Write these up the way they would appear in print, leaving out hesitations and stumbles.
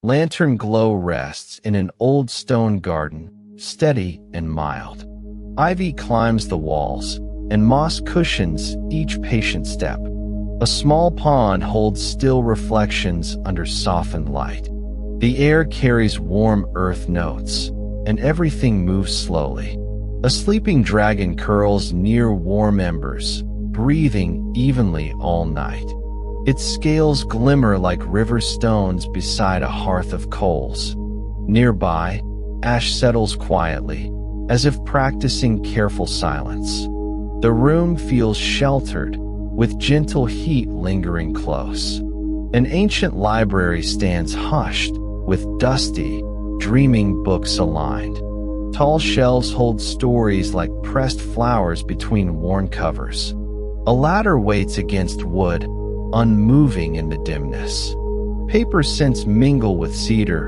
Lantern glow rests in an old stone garden, steady and mild. Ivy climbs the walls, and moss cushions each patient step. A small pond holds still reflections under softened light. The air carries warm earth notes, and everything moves slowly. A sleeping dragon curls near warm embers, breathing evenly all night. Its scales glimmer like river stones beside a hearth of coals. Nearby, ash settles quietly, as if practicing careful silence. The room feels sheltered, with gentle heat lingering close. An ancient library stands hushed, with dusty, dreaming books aligned. Tall shelves hold stories like pressed flowers between worn covers. A ladder waits against wood, unmoving in the dimness. Paper scents mingle with cedar,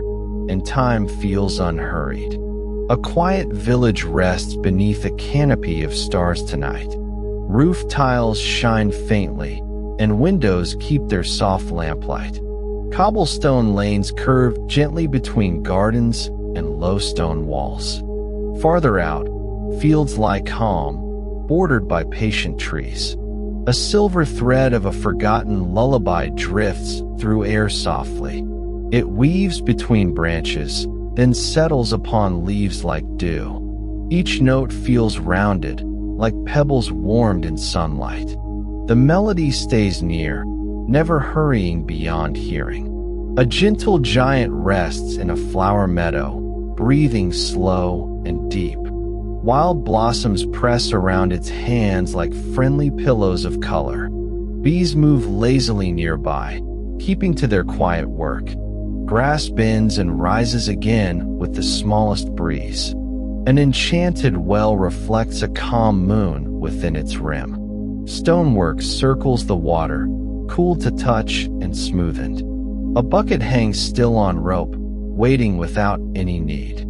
and time feels unhurried. A quiet village rests beneath a canopy of stars tonight. Roof tiles shine faintly, and windows keep their soft lamplight. Cobblestone lanes curve gently between gardens and low stone walls. Farther out, fields lie calm, bordered by patient trees. A silver thread of a forgotten lullaby drifts through air softly. It weaves between branches, then settles upon leaves like dew. Each note feels rounded, like pebbles warmed in sunlight. The melody stays near, never hurrying beyond hearing. A gentle giant rests in a flower meadow, breathing slow and deep. Wild blossoms press around its hands like friendly pillows of color. Bees move lazily nearby, keeping to their quiet work. Grass bends and rises again with the smallest breeze. An enchanted well reflects a calm moon within its rim. Stonework circles the water, cool to touch and smoothened. A bucket hangs still on rope, waiting without any need.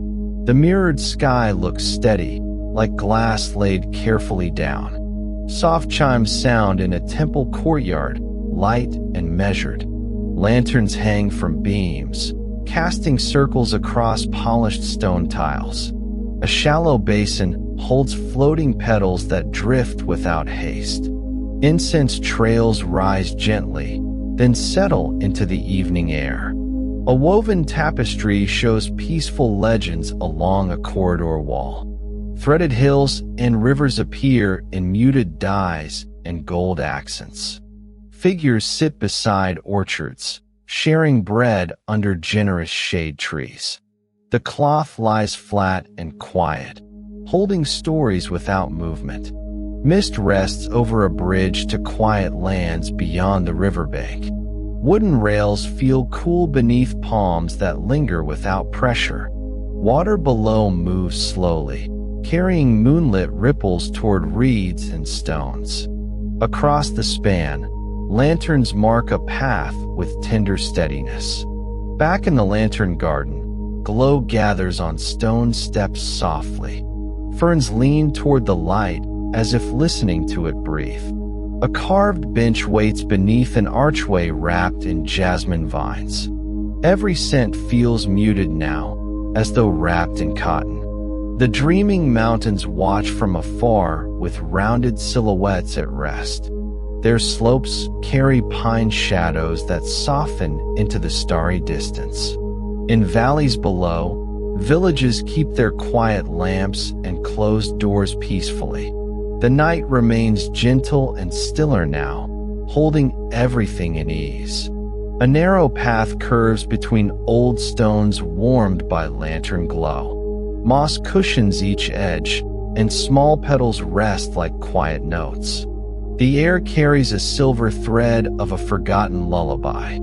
The mirrored sky looks steady, like glass laid carefully down. Soft chimes sound in a temple courtyard, light and measured. Lanterns hang from beams, casting circles across polished stone tiles. A shallow basin holds floating petals that drift without haste. Incense trails rise gently, then settle into the evening air. A woven tapestry shows peaceful legends along a corridor wall. Threaded hills and rivers appear in muted dyes and gold accents. Figures sit beside orchards, sharing bread under generous shade trees. The cloth lies flat and quiet, holding stories without movement. Mist rests over a bridge to quiet lands beyond the riverbank. Wooden rails feel cool beneath palms that linger without pressure. Water below moves slowly, carrying moonlit ripples toward reeds and stones. Across the span, lanterns mark a path with tender steadiness. Back in the lantern garden, glow gathers on stone steps softly. Ferns lean toward the light as if listening to it breathe. A carved bench waits beneath an archway wrapped in jasmine vines. Every scent feels muted now, as though wrapped in cotton. The dreaming mountains watch from afar with rounded silhouettes at rest. Their slopes carry pine shadows that soften into the starry distance. In valleys below, villages keep their quiet lamps and closed doors peacefully. The night remains gentle and stiller now, holding everything in ease. A narrow path curves between old stones warmed by lantern glow. Moss cushions each edge, and small petals rest like quiet notes. The air carries a silver thread of a forgotten lullaby.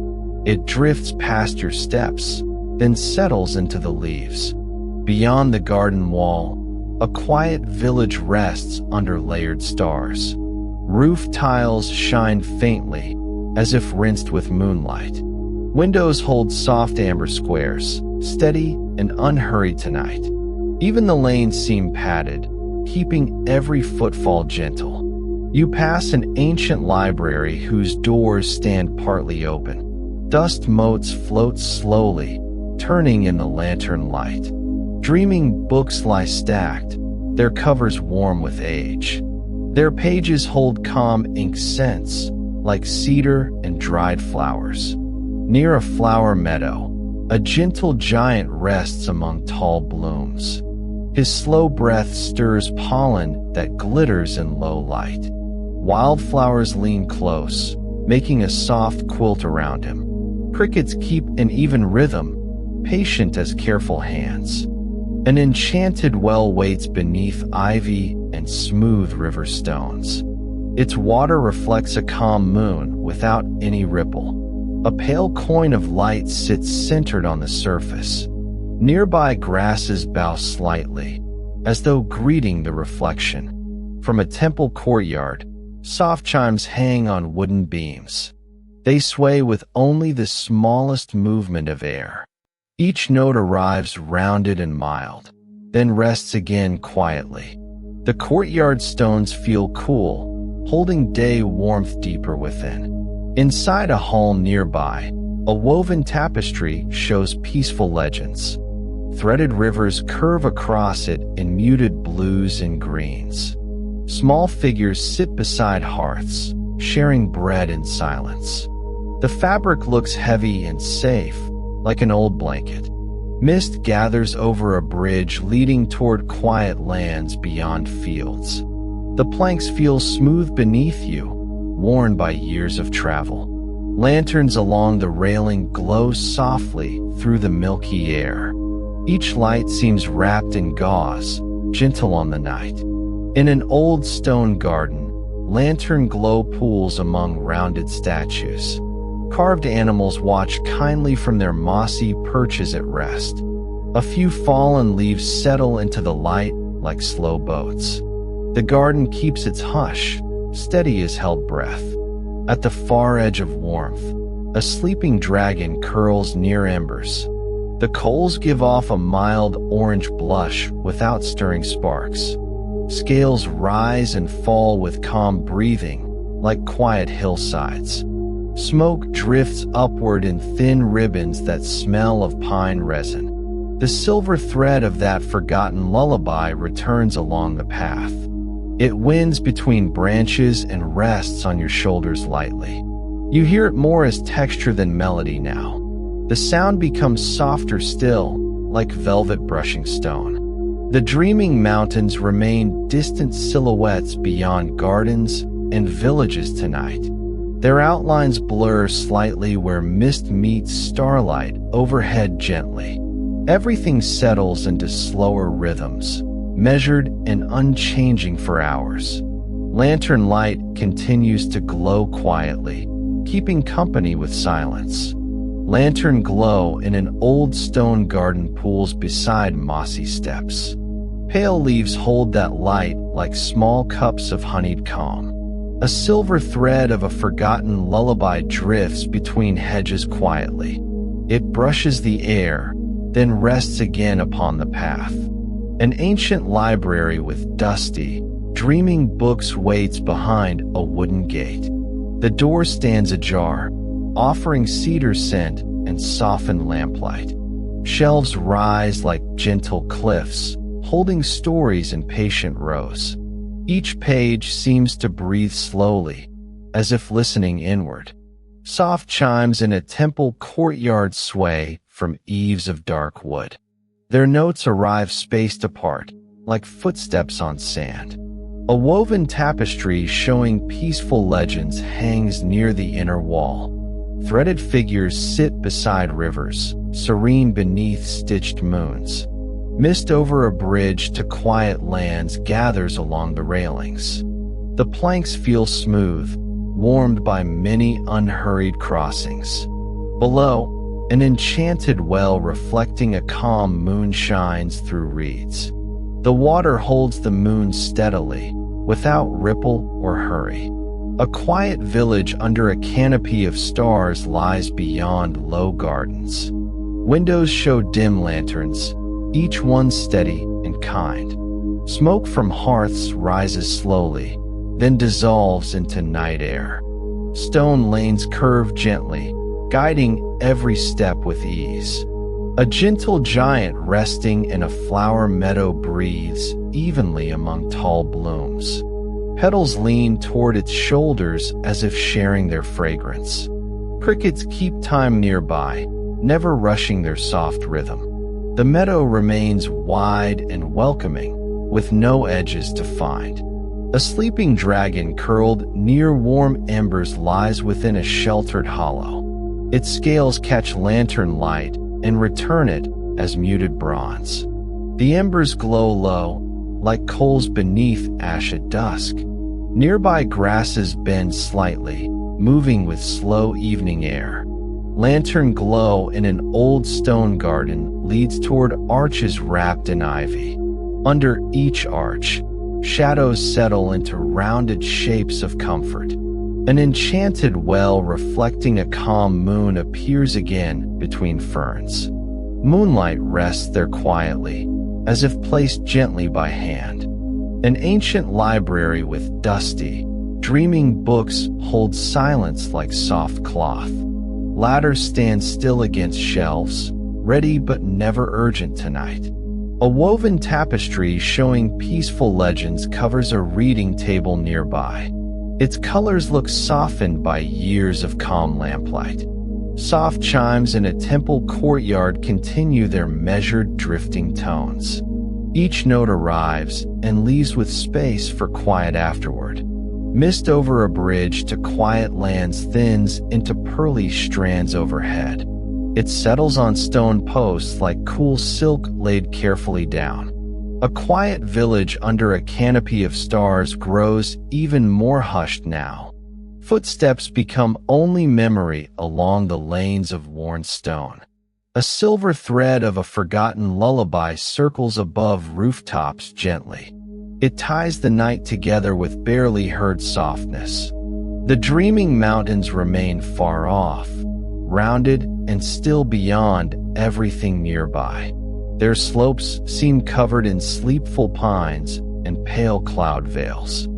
It drifts past your steps, then settles into the leaves. Beyond the garden wall, a quiet village rests under layered stars. Roof tiles shine faintly, as if rinsed with moonlight. Windows hold soft amber squares, steady and unhurried tonight. Even the lanes seem padded, keeping every footfall gentle. You pass an ancient library whose doors stand partly open. Dust motes float slowly, turning in the lantern light. Dreaming books lie stacked, their covers warm with age. Their pages hold calm ink scents, like cedar and dried flowers. Near a flower meadow, a gentle giant rests among tall blooms. His slow breath stirs pollen that glitters in low light. Wildflowers lean close, making a soft quilt around him. Crickets keep an even rhythm, patient as careful hands. An enchanted well waits beneath ivy and smooth river stones. Its water reflects a calm moon without any ripple. A pale coin of light sits centered on the surface. Nearby grasses bow slightly, as though greeting the reflection. From a temple courtyard, soft chimes hang on wooden beams. They sway with only the smallest movement of air. Each note arrives rounded and mild, then rests again quietly. The courtyard stones feel cool, holding day warmth deeper within. Inside a hall nearby, a woven tapestry shows peaceful legends. Threaded rivers curve across it in muted blues and greens. Small figures sit beside hearths, sharing bread in silence. The fabric looks heavy and safe, like an old blanket. Mist gathers over a bridge leading toward quiet lands beyond fields. The planks feel smooth beneath you, worn by years of travel. Lanterns along the railing glow softly through the milky air. Each light seems wrapped in gauze, gentle on the night. In an old stone garden, lantern glow pools among rounded statues. Carved animals watch kindly from their mossy perches at rest. A few fallen leaves settle into the light like slow boats. The garden keeps its hush, steady as held breath. At the far edge of warmth, a sleeping dragon curls near embers. The coals give off a mild orange blush without stirring sparks. Scales rise and fall with calm breathing, like quiet hillsides. Smoke drifts upward in thin ribbons that smell of pine resin. The silver thread of that forgotten lullaby returns along the path. It winds between branches and rests on your shoulders lightly. You hear it more as texture than melody now. The sound becomes softer still, like velvet brushing stone. The dreaming mountains remain distant silhouettes beyond gardens and villages tonight. Their outlines blur slightly where mist meets starlight overhead gently. Everything settles into slower rhythms, measured and unchanging for hours. Lantern light continues to glow quietly, keeping company with silence. Lantern glow in an old stone garden pools beside mossy steps. Pale leaves hold that light like small cups of honeyed calm. A silver thread of a forgotten lullaby drifts between hedges quietly. It brushes the air, then rests again upon the path. An ancient library with dusty, dreaming books waits behind a wooden gate. The door stands ajar, offering cedar scent and softened lamplight. Shelves rise like gentle cliffs, holding stories in patient rows. Each page seems to breathe slowly, as if listening inward. Soft chimes in a temple courtyard sway from eaves of dark wood. Their notes arrive spaced apart, like footsteps on sand. A woven tapestry showing peaceful legends hangs near the inner wall. Threaded figures sit beside rivers, serene beneath stitched moons. Mist over a bridge to quiet lands gathers along the railings. The planks feel smooth, warmed by many unhurried crossings. Below, an enchanted well reflecting a calm moon shines through reeds. The water holds the moon steadily, without ripple or hurry. A quiet village under a canopy of stars lies beyond low gardens. Windows show dim lanterns, each one steady and kind. Smoke from hearths rises slowly, then dissolves into night air. Stone lanes curve gently, guiding every step with ease. A gentle giant resting in a flower meadow breathes evenly among tall blooms. Petals lean toward its shoulders as if sharing their fragrance. Crickets keep time nearby, never rushing their soft rhythm. The meadow remains wide and welcoming, with no edges to find. A sleeping dragon curled near warm embers lies within a sheltered hollow. Its scales catch lantern light and return it as muted bronze. The embers glow low, like coals beneath ash at dusk. Nearby grasses bend slightly, moving with slow evening air. Lantern glow in an old stone garden leads toward arches wrapped in ivy. Under each arch, shadows settle into rounded shapes of comfort. An enchanted well reflecting a calm moon appears again between ferns. Moonlight rests there quietly, as if placed gently by hand. An ancient library with dusty, dreaming books holds silence like soft cloth. Ladders stand still against shelves, ready but never urgent tonight. A woven tapestry showing peaceful legends covers a reading table nearby. Its colors look softened by years of calm lamplight. Soft chimes in a temple courtyard continue their measured, drifting tones. Each note arrives and leaves with space for quiet afterward. Mist over a bridge to quiet lands thins into pearly strands overhead. It settles on stone posts like cool silk laid carefully down. A quiet village under a canopy of stars grows even more hushed now. Footsteps become only memory along the lanes of worn stone. A silver thread of a forgotten lullaby circles above rooftops gently. It ties the night together with barely heard softness. The dreaming mountains remain far off, rounded and still beyond everything nearby. Their slopes seem covered in sleepful pines and pale cloud veils.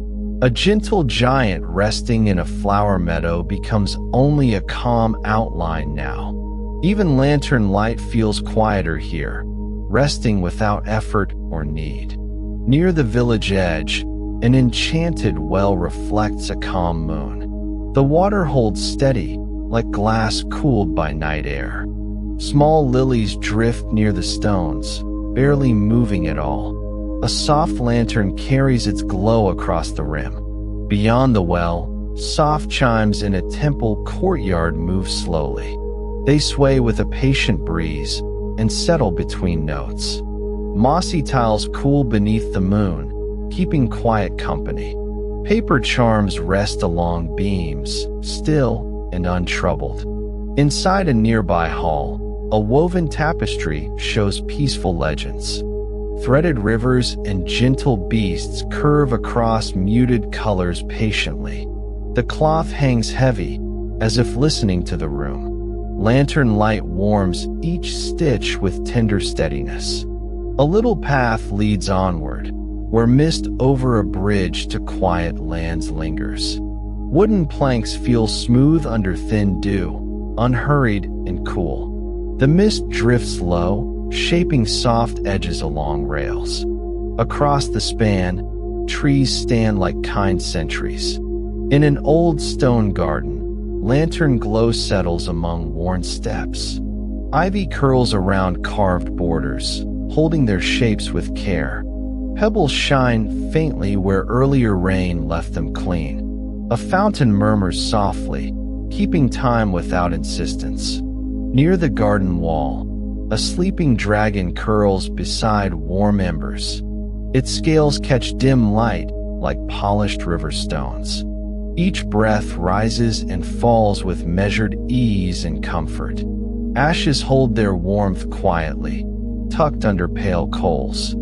A gentle giant resting in a flower meadow becomes only a calm outline now. Even lantern light feels quieter here, resting without effort or need. Near the village edge, an enchanted well reflects a calm moon. The water holds steady, like glass cooled by night air. Small lilies drift near the stones, barely moving at all. A soft lantern carries its glow across the rim. Beyond the well, soft chimes in a temple courtyard move slowly. They sway with a patient breeze and settle between notes. Mossy tiles cool beneath the moon, keeping quiet company. Paper charms rest along beams, still and untroubled. Inside a nearby hall, a woven tapestry shows peaceful legends. Threaded rivers and gentle beasts curve across muted colors patiently. The cloth hangs heavy, as if listening to the room. Lantern light warms each stitch with tender steadiness. A little path leads onward, where mist over a bridge to quiet lands lingers. Wooden planks feel smooth under thin dew, unhurried and cool. The mist drifts low, shaping soft edges along rails. Across the span, trees stand like kind sentries. In an old stone garden, lantern glow settles among worn steps. Ivy curls around carved borders, holding their shapes with care. Pebbles shine faintly where earlier rain left them clean. A fountain murmurs softly, keeping time without insistence. Near the garden wall, a sleeping dragon curls beside warm embers. Its scales catch dim light like polished river stones. Each breath rises and falls with measured ease and comfort. Ashes hold their warmth quietly, tucked under pale coals.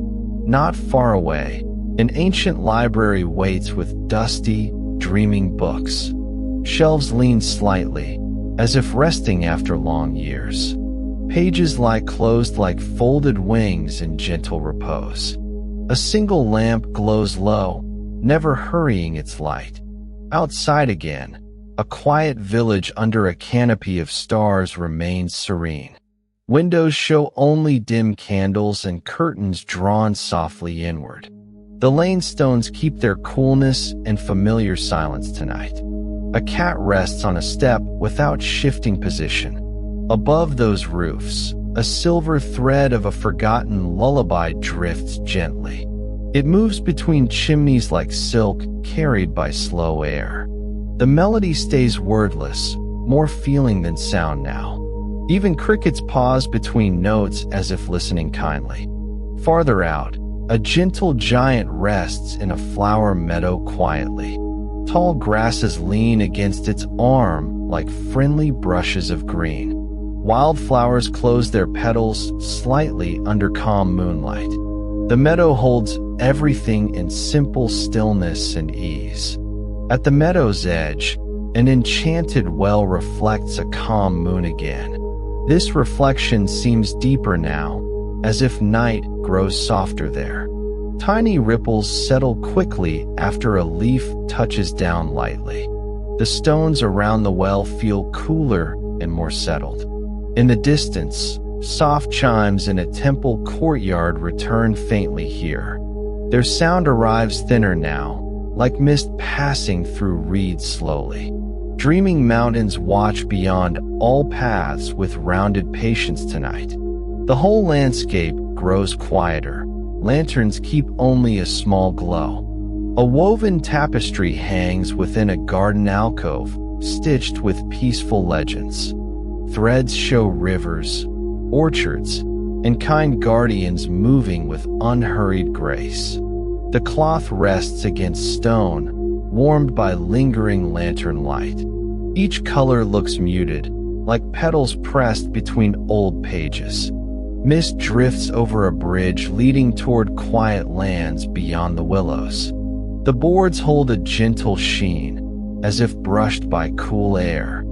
Not far away, an ancient library waits with dusty, dreaming books. Shelves lean slightly, as if resting after long years. Pages lie closed like folded wings in gentle repose. A single lamp glows low, never hurrying its light. Outside again, a quiet village under a canopy of stars remains serene. Windows show only dim candles and curtains drawn softly inward. The lane stones keep their coolness and familiar silence tonight. A cat rests on a step without shifting position. Above those roofs, a silver thread of a forgotten lullaby drifts gently. It moves between chimneys like silk carried by slow air. The melody stays wordless, more feeling than sound now. Even crickets pause between notes as if listening kindly. Farther out, a gentle giant rests in a flower meadow quietly. Tall grasses lean against its arm like friendly brushes of green. Wildflowers close their petals slightly under calm moonlight. The meadow holds everything in simple stillness and ease. At the meadow's edge, an enchanted well reflects a calm moon again. This reflection seems deeper now, as if night grows softer there. Tiny ripples settle quickly after a leaf touches down lightly. The stones around the well feel cooler and more settled. In the distance, soft chimes in a temple courtyard return faintly here. Their sound arrives thinner now, like mist passing through reeds slowly. Dreaming mountains watch beyond all paths with rounded patience tonight. The whole landscape grows quieter. Lanterns keep only a small glow. A woven tapestry hangs within a garden alcove, stitched with peaceful legends. Threads show rivers, orchards, and kind guardians moving with unhurried grace. The cloth rests against stone, warmed by lingering lantern light. Each color looks muted, like petals pressed between old pages. Mist drifts over a bridge leading toward quiet lands beyond the willows. The boards hold a gentle sheen, as if brushed by cool air.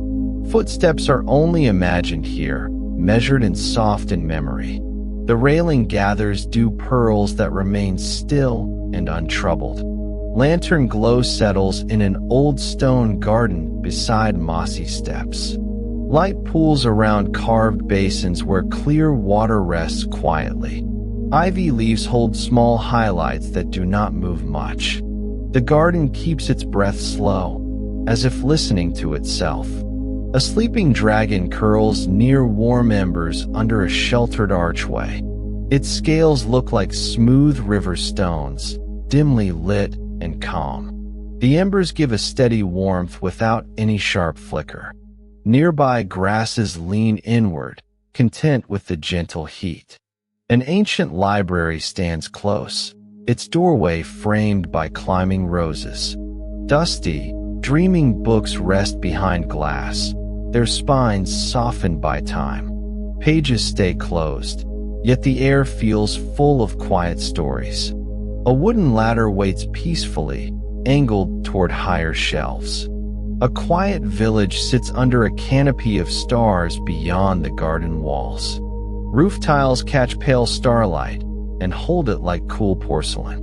Footsteps are only imagined here, measured and soft in memory. The railing gathers dew pearls that remain still and untroubled. Lantern glow settles in an old stone garden beside mossy steps. Light pools around carved basins where clear water rests quietly. Ivy leaves hold small highlights that do not move much. The garden keeps its breath slow, as if listening to itself. A sleeping dragon curls near warm embers under a sheltered archway. Its scales look like smooth river stones, dimly lit and calm. The embers give a steady warmth without any sharp flicker. Nearby grasses lean inward, content with the gentle heat. An ancient library stands close, its doorway framed by climbing roses. Dusty, dreaming books rest behind glass, their spines softened by time. Pages stay closed, yet the air feels full of quiet stories. A wooden ladder waits peacefully, angled toward higher shelves. A quiet village sits under a canopy of stars beyond the garden walls. Roof tiles catch pale starlight and hold it like cool porcelain.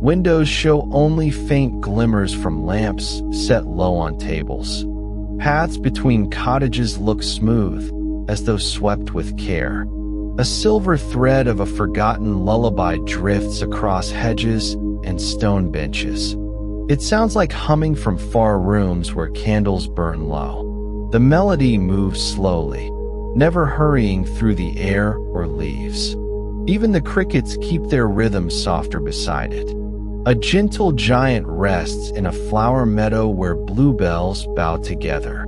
Windows show only faint glimmers from lamps set low on tables. Paths between cottages look smooth, as though swept with care. A silver thread of a forgotten lullaby drifts across hedges and stone benches. It sounds like humming from far rooms where candles burn low. The melody moves slowly, never hurrying through the air or leaves. Even the crickets keep their rhythm softer beside it. A gentle giant rests in a flower meadow where bluebells bow together.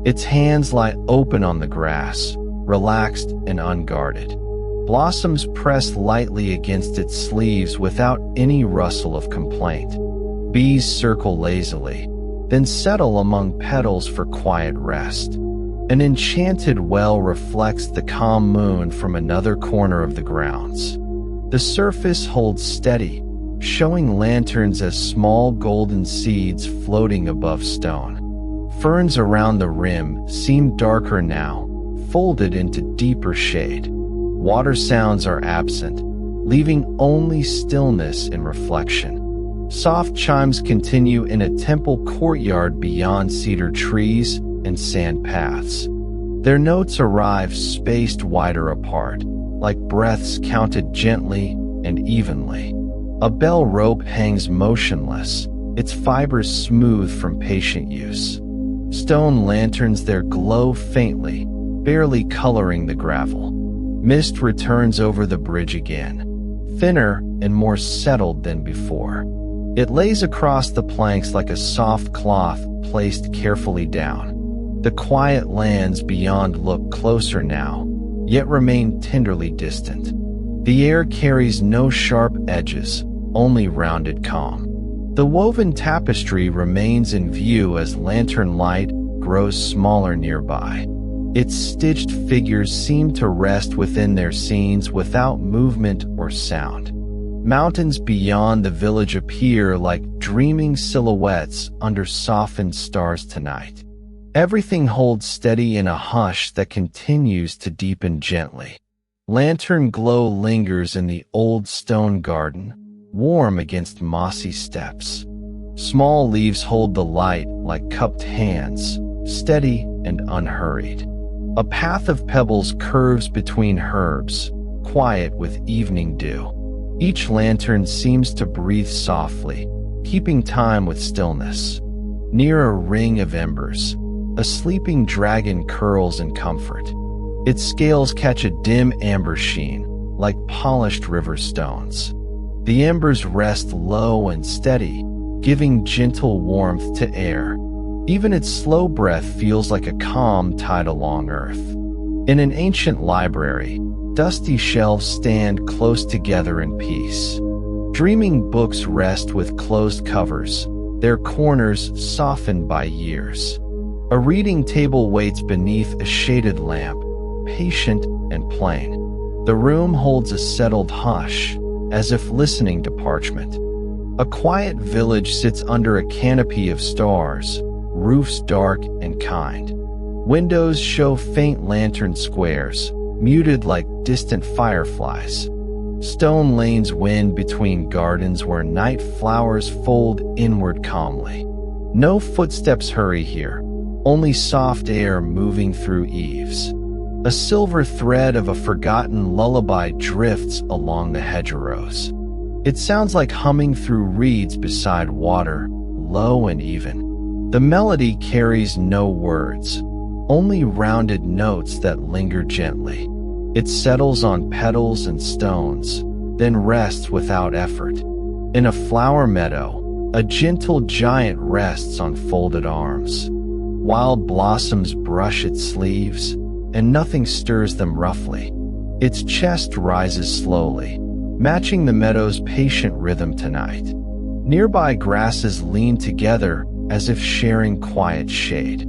Its hands lie open on the grass, relaxed and unguarded. Blossoms press lightly against its sleeves without any rustle of complaint. Bees circle lazily, then settle among petals for quiet rest. An enchanted well reflects the calm moon from another corner of the grounds. The surface holds steady, showing lanterns as small golden seeds floating above stone. Ferns around the rim seem darker now, folded into deeper shade. Water sounds are absent, leaving only stillness and reflection. Soft chimes continue in a temple courtyard beyond cedar trees and sand paths. Their notes arrive spaced wider apart, like breaths counted gently and evenly. A bell rope hangs motionless, its fibers smooth from patient use. Stone lanterns their glow faintly, barely coloring the gravel. Mist returns over the bridge again, thinner and more settled than before. It lays across the planks like a soft cloth placed carefully down. The quiet lands beyond look closer now, yet remain tenderly distant. The air carries no sharp edges, only rounded calm. The woven tapestry remains in view as lantern light grows smaller nearby. Its stitched figures seem to rest within their scenes without movement or sound. Mountains beyond the village appear like dreaming silhouettes under softened stars tonight. Everything holds steady in a hush that continues to deepen gently. Lantern glow lingers in the old stone garden, warm against mossy steps. Small leaves hold the light like cupped hands, steady and unhurried. A path of pebbles curves between herbs, quiet with evening dew. Each lantern seems to breathe softly, keeping time with stillness. Near a ring of embers, a sleeping dragon curls in comfort. Its scales catch a dim amber sheen, like polished river stones. The embers rest low and steady, giving gentle warmth to air. Even its slow breath feels like a calm tide along earth. In an ancient library, dusty shelves stand close together in peace. Dreaming books rest with closed covers, their corners softened by years. A reading table waits beneath a shaded lamp, patient and plain. The room holds a settled hush, as if listening to parchment. A quiet village sits under a canopy of stars, roofs dark and kind. Windows show faint lantern squares, muted like distant fireflies. Stone lanes wind between gardens where night flowers fold inward calmly. No footsteps hurry here, only soft air moving through eaves. A silver thread of a forgotten lullaby drifts along the hedgerows. It sounds like humming through reeds beside water, low and even. The melody carries no words, only rounded notes that linger gently. It settles on petals and stones, then rests without effort. In a flower meadow, a gentle giant rests on folded arms. Wild blossoms brush its sleeves, and nothing stirs them roughly. Its chest rises slowly, matching the meadow's patient rhythm tonight. Nearby grasses lean together as if sharing quiet shade.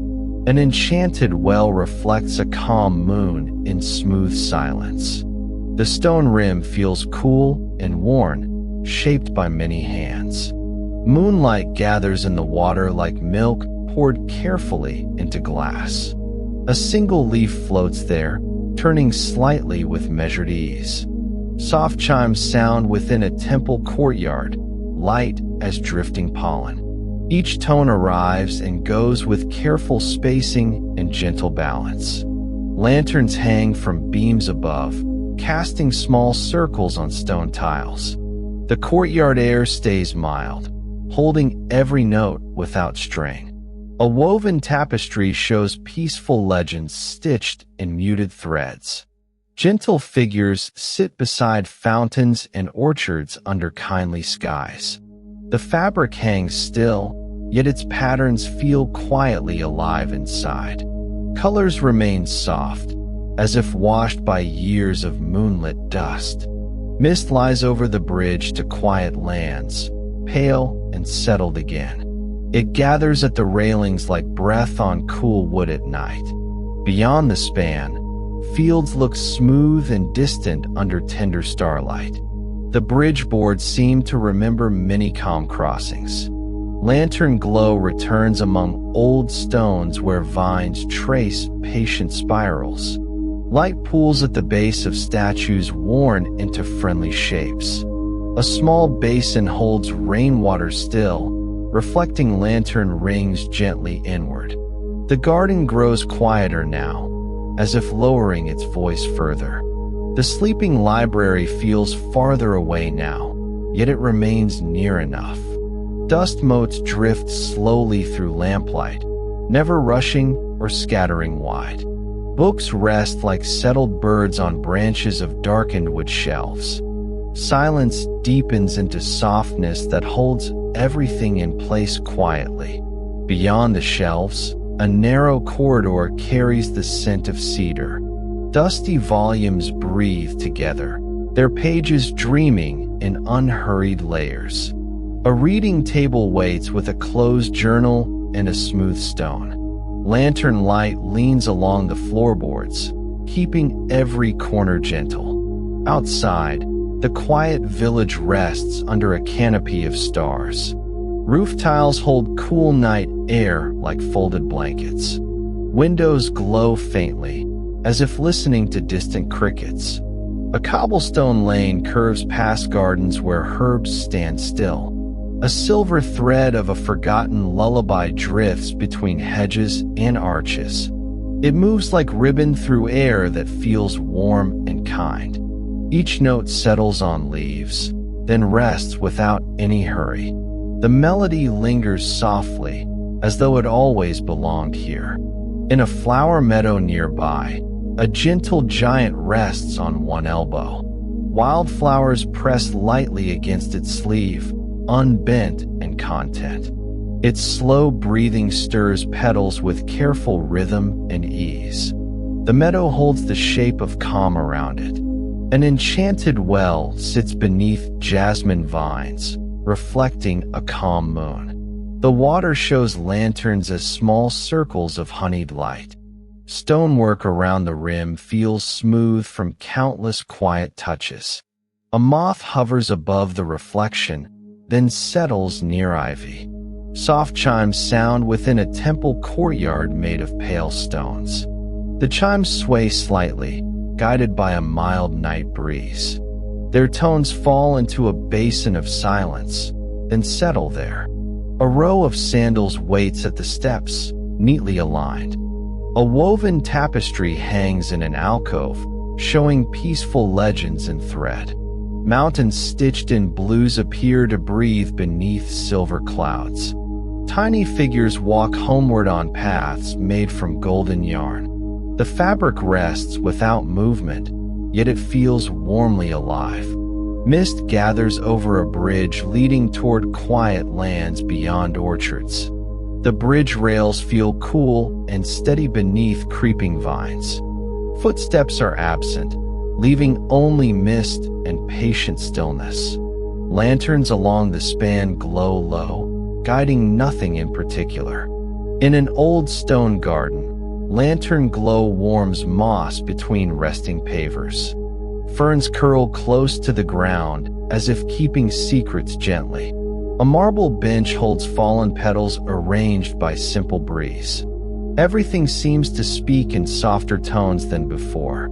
An enchanted well reflects a calm moon in smooth silence. The stone rim feels cool and worn, shaped by many hands. Moonlight gathers in the water like milk poured carefully into glass. A single leaf floats there, turning slightly with measured ease. Soft chimes sound within a temple courtyard, light as drifting pollen. Each tone arrives and goes with careful spacing and gentle balance. Lanterns hang from beams above, casting small circles on stone tiles. The courtyard air stays mild, holding every note without strain. A woven tapestry shows peaceful legends stitched in muted threads. Gentle figures sit beside fountains and orchards under kindly skies. The fabric hangs still, yet its patterns feel quietly alive inside. Colors remain soft, as if washed by years of moonlit dust. Mist lies over the bridge to quiet lands, pale and settled again. It gathers at the railings like breath on cool wood at night. Beyond the span, fields look smooth and distant under tender starlight. The bridge boards seem to remember many calm crossings. Lantern glow returns among old stones where vines trace patient spirals. Light pools at the base of statues worn into friendly shapes. A small basin holds rainwater still, reflecting lantern rings gently inward. The garden grows quieter now, as if lowering its voice further. The sleeping library feels farther away now, yet it remains near enough. Dust motes drift slowly through lamplight, never rushing or scattering wide. Books rest like settled birds on branches of darkened wood shelves. Silence deepens into softness that holds everything in place quietly. Beyond the shelves, a narrow corridor carries the scent of cedar. Dusty volumes breathe together, their pages dreaming in unhurried layers. A reading table waits with a closed journal and a smooth stone. Lantern light leans along the floorboards, keeping every corner gentle. Outside, the quiet village rests under a canopy of stars. Roof tiles hold cool night air like folded blankets. Windows glow faintly, as if listening to distant crickets. A cobblestone lane curves past gardens where herbs stand still. A silver thread of a forgotten lullaby drifts between hedges and arches. It moves like ribbon through air that feels warm and kind. Each note settles on leaves, then rests without any hurry. The melody lingers softly, as though it always belonged here. In a flower meadow nearby, a gentle giant rests on one elbow. Wildflowers press lightly against its sleeve, unbent and content. Its slow breathing stirs petals with careful rhythm and ease. The meadow holds the shape of calm around it. An enchanted well sits beneath jasmine vines, reflecting a calm moon. The water shows lanterns as small circles of honeyed light. Stonework around the rim feels smooth from countless quiet touches. A moth hovers above the reflection, then settles near ivy. Soft chimes sound within a temple courtyard made of pale stones. The chimes sway slightly, guided by a mild night breeze. Their tones fall into a basin of silence, then settle there. A row of sandals waits at the steps, neatly aligned. A woven tapestry hangs in an alcove, showing peaceful legends in thread. Mountains stitched in blues appear to breathe beneath silver clouds. Tiny figures walk homeward on paths made from golden yarn. The fabric rests without movement, yet it feels warmly alive. Mist gathers over a bridge leading toward quiet lands beyond orchards. The bridge rails feel cool and steady beneath creeping vines. Footsteps are absent, leaving only mist and patient stillness. Lanterns along the span glow low, guiding nothing in particular. In an old stone garden, lantern glow warms moss between resting pavers. Ferns curl close to the ground, as if keeping secrets gently. A marble bench holds fallen petals arranged by simple breeze. Everything seems to speak in softer tones than before.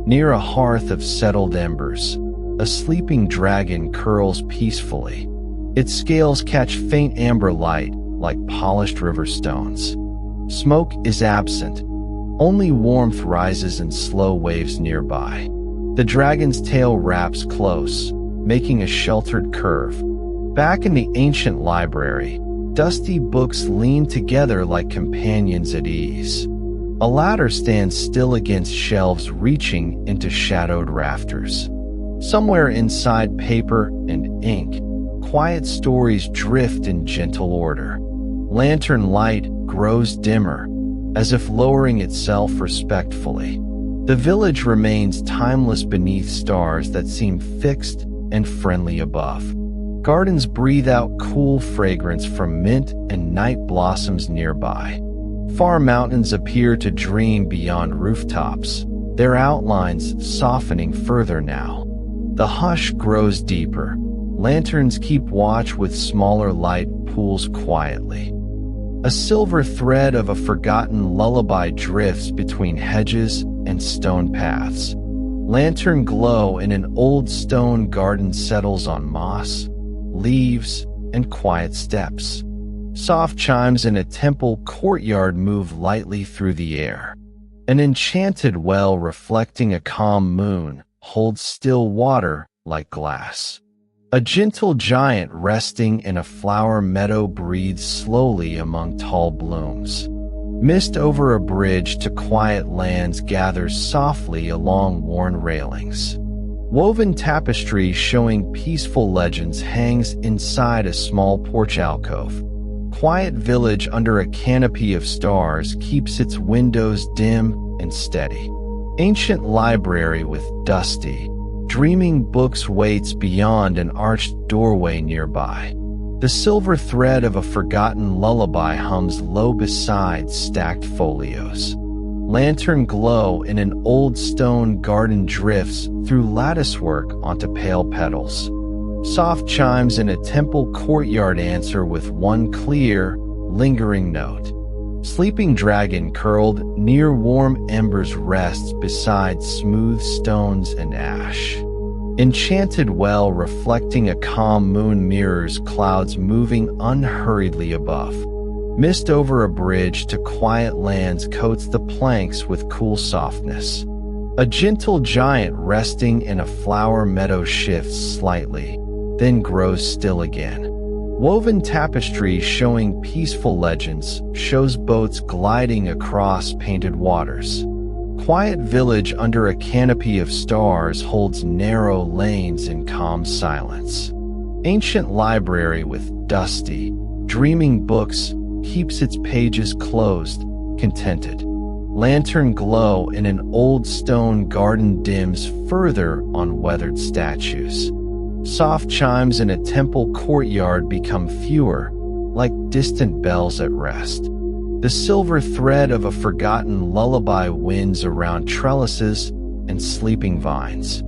Near a hearth of settled embers, a sleeping dragon curls peacefully. Its scales catch faint amber light like polished river stones. Smoke is absent. Only warmth rises in slow waves nearby. The dragon's tail wraps close, making a sheltered curve. Back in the ancient library, dusty books lean together like companions at ease. A ladder stands still against shelves reaching into shadowed rafters. Somewhere inside paper and ink, quiet stories drift in gentle order. Lantern light grows dimmer, as if lowering itself respectfully. The village remains timeless beneath stars that seem fixed and friendly above. Gardens breathe out cool fragrance from mint and night blossoms nearby. Far mountains appear to dream beyond rooftops, their outlines softening further now. The hush grows deeper. Lanterns keep watch with smaller light pools quietly. A silver thread of a forgotten lullaby drifts between hedges and stone paths. Lantern glow in an old stone garden settles on moss, leaves, and quiet steps. Soft chimes in a temple courtyard move lightly through the air. An enchanted well reflecting a calm moon holds still water like glass. A gentle giant resting in a flower meadow breathes slowly among tall blooms. Mist over a bridge to quiet lands gathers softly along worn railings. Woven tapestry showing peaceful legends hangs inside a small porch alcove. Quiet village under a canopy of stars keeps its windows dim and steady. Ancient library with dusty, dreaming books waits beyond an arched doorway nearby. The silver thread of a forgotten lullaby hums low beside stacked folios. Lantern glow in an old stone garden drifts through latticework onto pale petals. Soft chimes in a temple courtyard answer with one clear, lingering note. Sleeping dragon curled near warm embers rests beside smooth stones and ash. Enchanted well reflecting a calm moon mirrors clouds moving unhurriedly above. Mist over a bridge to quiet lands coats the planks with cool softness. A gentle giant resting in a flower meadow shifts slightly, then grows still again. Woven tapestry showing peaceful legends shows boats gliding across painted waters. Quiet village under a canopy of stars holds narrow lanes in calm silence. Ancient library with dusty, dreaming books keeps its pages closed, contented. Lantern glow in an old stone garden dims further on weathered statues. Soft chimes in a temple courtyard become fewer, like distant bells at rest. The silver thread of a forgotten lullaby winds around trellises and sleeping vines.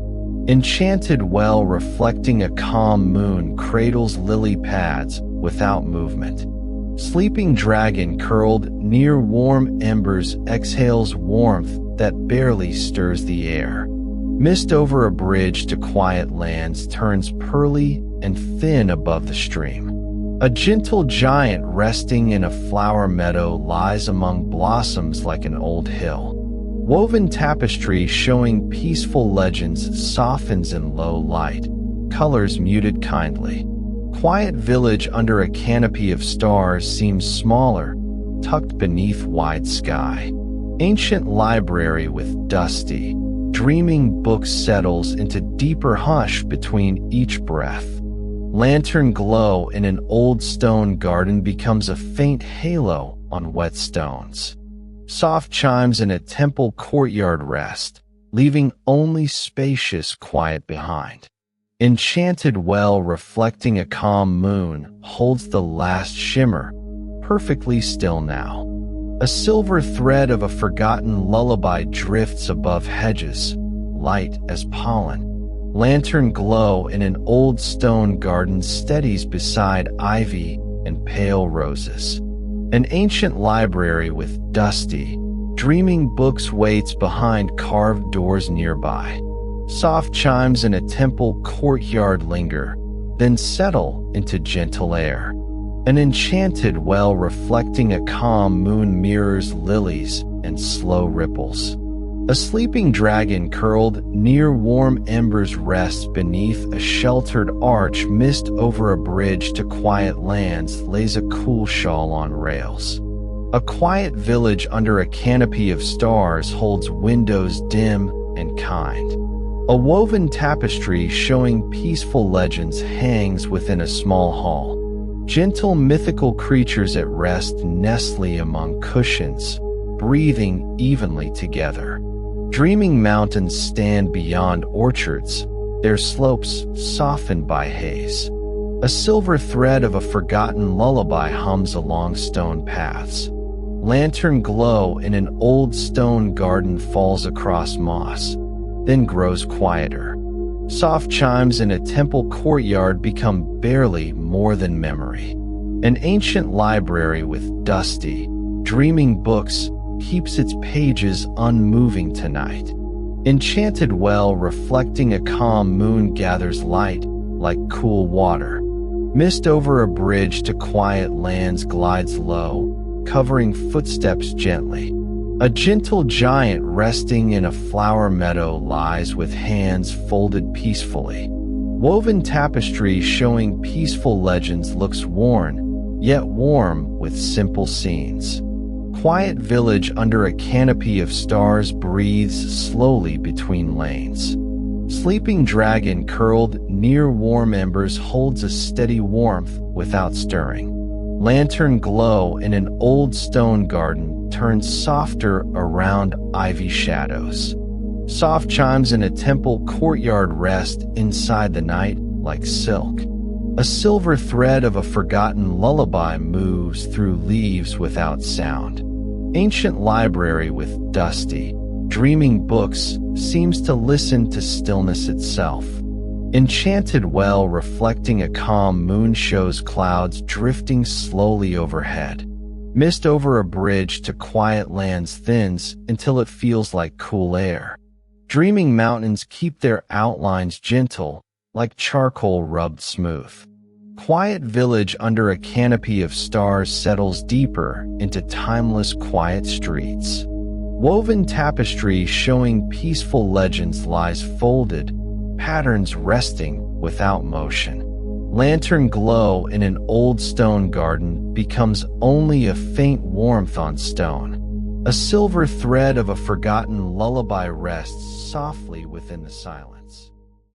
Enchanted well reflecting a calm moon cradles lily pads without movement. Sleeping dragon curled near warm embers exhales warmth that barely stirs the air. Mist over a bridge to quiet lands turns pearly and thin above the stream. A gentle giant resting in a flower meadow lies among blossoms like an old hill. Woven tapestry showing peaceful legends softens in low light, colors muted kindly. Quiet village under a canopy of stars seems smaller, tucked beneath wide sky. Ancient library with dusty, dreaming book settles into deeper hush between each breath. Lantern glow in an old stone garden becomes a faint halo on wet stones. Soft chimes in a temple courtyard rest, leaving only spacious quiet behind. Enchanted well reflecting a calm moon holds the last shimmer, perfectly still now. A silver thread of a forgotten lullaby drifts above hedges, light as pollen. Lantern glow in an old stone garden steadies beside ivy and pale roses. An ancient library with dusty, dreaming books waits behind carved doors nearby. Soft chimes in a temple courtyard linger, then settle into gentle air. An enchanted well reflecting a calm moon mirrors lilies and slow ripples. A sleeping dragon curled near warm embers rests beneath a sheltered arch. Mist over a bridge to quiet lands lays a cool shawl on rails. A quiet village under a canopy of stars holds windows dim and kind. A woven tapestry showing peaceful legends hangs within a small hall. Gentle mythical creatures at rest nestly among cushions, breathing evenly together. Dreaming mountains stand beyond orchards, their slopes softened by haze. A silver thread of a forgotten lullaby hums along stone paths. Lantern glow in an old stone garden falls across moss, then grows quieter. Soft chimes in a temple courtyard become barely more than memory. An ancient library with dusty, dreaming books keeps its pages unmoving tonight. Enchanted well reflecting a calm moon gathers light like cool water. Mist over a bridge to quiet lands glides low, covering footsteps gently. A gentle giant resting in a flower meadow lies with hands folded peacefully. Woven tapestry showing peaceful legends looks worn, yet warm with simple scenes. Quiet village under a canopy of stars breathes slowly between lanes. Sleeping dragon curled near warm embers holds a steady warmth without stirring. Lantern glow in an old stone garden turns softer around ivy shadows. Soft chimes in a temple courtyard rest inside the night like silk. A silver thread of a forgotten lullaby moves through leaves without sound. Ancient library with dusty, dreaming books seems to listen to stillness itself. Enchanted well reflecting a calm moon shows clouds drifting slowly overhead. Mist over a bridge to quiet lands thins until it feels like cool air. Dreaming mountains keep their outlines gentle, like charcoal rubbed smooth. Quiet village under a canopy of stars settles deeper into timeless quiet streets. Woven tapestry showing peaceful legends lies folded, patterns resting without motion. Lantern glow in an old stone garden becomes only a faint warmth on stone. A silver thread of a forgotten lullaby rests softly within the silence.